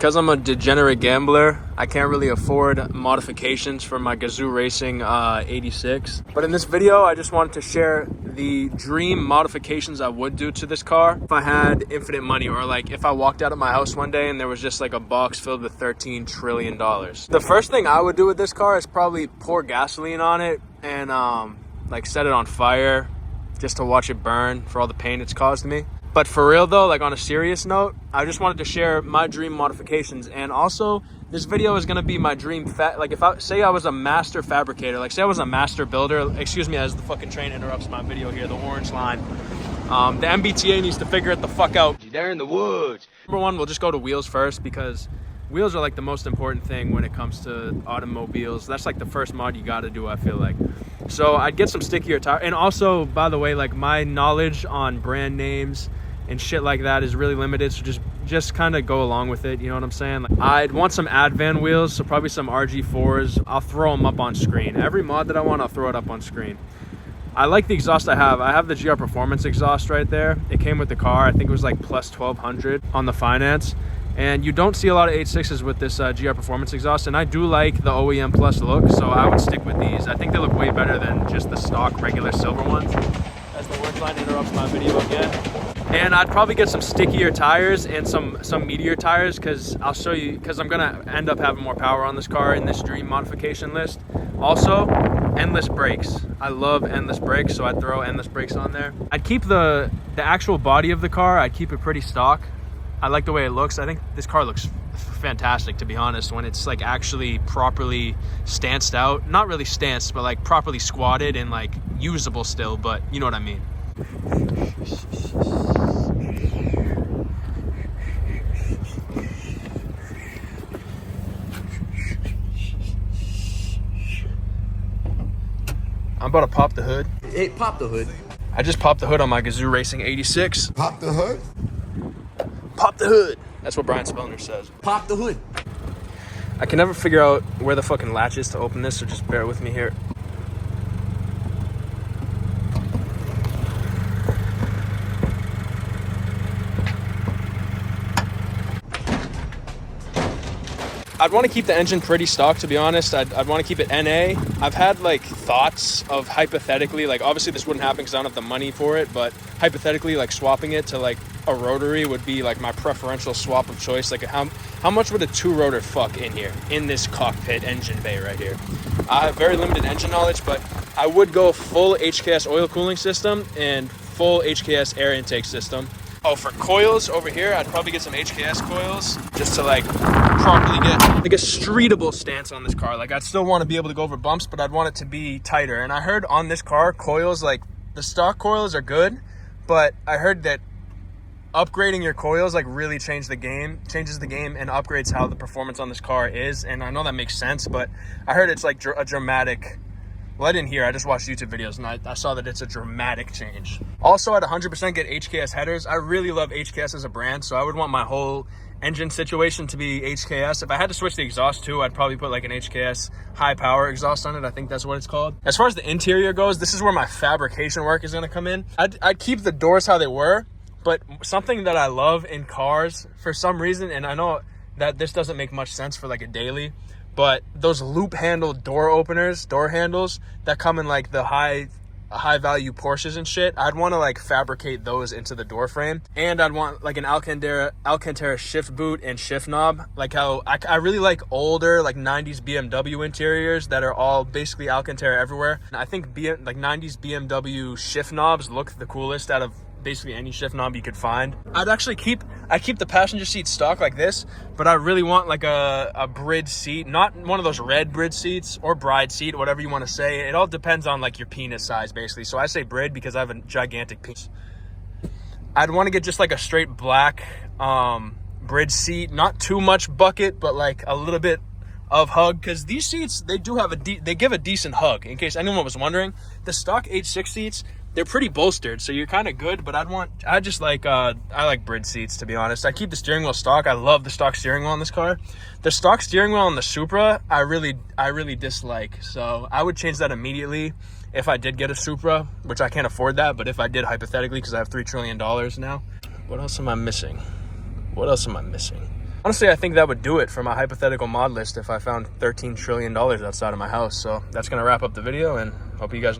Because I'm a degenerate gambler, I can't really afford modifications for my GR86. But in this video, I just wanted to share the dream modifications I would do to this car if I had infinite money, or like if I walked out of my house one day and there was just like a box filled with $13 trillion. The first thing I would do with this car is probably pour gasoline on it and like set it on fire just to watch it burn for all the pain it's caused me. But for real though, like on a serious note, I just wanted to share my dream modifications. And also this video is gonna be my dream like if I say I was a master fabricator, like say I was a master builder, excuse me as the fucking train interrupts my video here, the orange line. The MBTA needs to figure it the fuck out. They're in the woods. Number one, we'll just go to wheels first, because wheels are like the most important thing when it comes to automobiles. That's like the first mod you gotta do, I feel like. So I'd get some stickier tire. And also, by the way, like my knowledge on brand names and shit like that is really limited, so just kind of go along with it, you know what I'm saying? Like, I'd want some Advan wheels, so probably some RG4s. I'll throw them up on screen. Every mod that I want, I'll throw it up on screen. I like the exhaust I have the GR Performance exhaust right there. It came with the car. I think it was like plus 1200 on the finance, and you don't see a lot of 86s with this GR Performance exhaust, and I do like the OEM Plus look, so I would stick with these. I think they look way better than just the stock regular silver ones. As the orange line interrupts my video again. And I'd probably get some stickier tires and some Meteor tires, because I'll show you, because I'm gonna end up having more power on this car in this dream modification list. Also, endless brakes. I love endless brakes, so I'd throw endless brakes on there. I'd keep the actual body of the car, I'd keep it pretty stock. I like the way it looks. I think this car looks fantastic, to be honest, when it's like actually properly stanced out. Not really stanced, but like properly squatted and like usable still, but you know what I mean. I'm about to pop the hood. Hey, pop the hood. I just popped the hood on my GR86. Pop the hood? Pop the hood. That's what Brian Spellner says. Pop the hood. I can never figure out where the fucking latch is to open this, so just bear with me here. I'd want to keep the engine pretty stock, to be honest. I'd want to keep it NA. I've had like thoughts of hypothetically, like obviously this wouldn't happen because I don't have the money for it, but hypothetically like swapping it to like a rotary would be like my preferential swap of choice. Like how much would a 2-rotor fuck in here, in this cockpit engine bay right here? I have very limited engine knowledge, but I would go full HKS oil cooling system and full HKS air intake system. Oh, for coils over here, I'd probably get some HKS coils just to like properly get like a streetable stance on this car. Like I'd still want to be able to go over bumps, but I'd want it to be tighter. And I heard on this car, coils, like the stock coils are good, but I heard that upgrading your coils like really changes the game and upgrades how the performance on this car is. And I know that makes sense, but I heard it's like a dramatic, well, I didn't hear, I just watched YouTube videos and I saw that it's a dramatic change. Also, I'd 100% get HKS headers. I really love HKS as a brand, so I would want my whole engine situation to be HKS. If I had to switch the exhaust too, I'd probably put like an HKS high power exhaust on it. I think that's what it's called. As far as the interior goes, this is where my fabrication work is gonna come in. I'd keep the doors how they were, but something that I love in cars for some reason, and I know that this doesn't make much sense for like a daily, but those loop handle door openers, door handles that come in like the high value Porsches and shit, I'd want to like fabricate those into the door frame. And I'd want like an Alcantara shift boot and shift knob, like how I really like older like 90s BMW interiors that are all basically Alcantara everywhere. And I think like 90s BMW shift knobs look the coolest out of basically any shift knob you could find. I'd keep the passenger seat stock like this, but I really want like a bridge seat, not one of those red bridge seats or bride seat, whatever you want to say. It all depends on like your penis size basically. So I say bridge because I have a gigantic penis. I'd want to get just like a straight black bridge seat, not too much bucket, but like a little bit of hug, because these seats, they do have they give a decent hug. In case anyone was wondering, the stock H6 seats, they're pretty bolstered, so you're kind of good, but I like bridge seats, to be honest. I keep the steering wheel stock. I love the stock steering wheel on this car. The stock steering wheel on the Supra, I really dislike, so I would change that immediately if I did get a Supra, which I can't afford that, but if I did hypothetically, because I have $3 trillion now. What else am I missing? Honestly, I think that would do it for my hypothetical mod list if I found $13 trillion outside of my house. So that's going to wrap up the video, and hope you guys